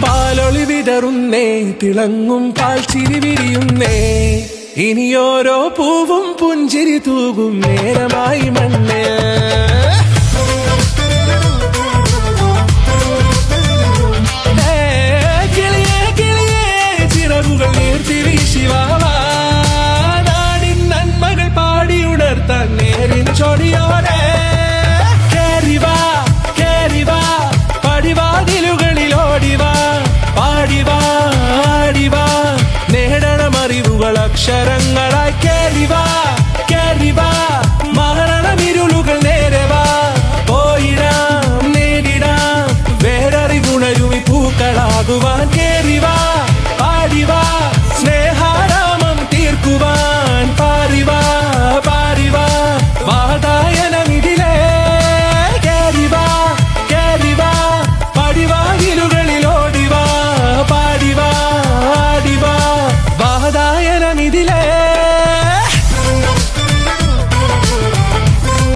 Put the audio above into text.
പാലൊളി വിടറുന്നേ, തിളങ്ങും പാൽച്ചിരി വിരിയുന്നേ, ഇനിയോരോ പൂവും പുഞ്ചിരി തൂകും നേരമായി മണ്ണേ. കിളിയേ കിളിയേ ചിറകുകൾ നീർത്തി വീശിവാവാ, നാടിൻ നന്മകൾ പാടിയുണർത്താൻ നേരിൻ ചൊടിയോടെ. കേറിവാ കേറിവാ പടിവാതിലുകളിൽ ഓടിവാ, പാടിവാ ആടിവാ നേടണമറിവുകൾ അക്ഷരങ്ങളായി. കേറിവാ കേറിവാ മരണമിരുളുകൾ നേരവാ, പോയിടാം നേടിടാം വേററിവുണരുമി പൂക്കളാകുവാൻ. കേറിവാ പാടിവാ സ്നേഹാരാമം തീർക്കുവാൻ, പാറിവാ പാറിവാ വാതായനമിതിലേ. കേറിവാ കേറിവാ പടിവാതിലുകളിൽ ഓടിവാ, പാടിവാ ആടിവാ വാതായനമിതിലേ.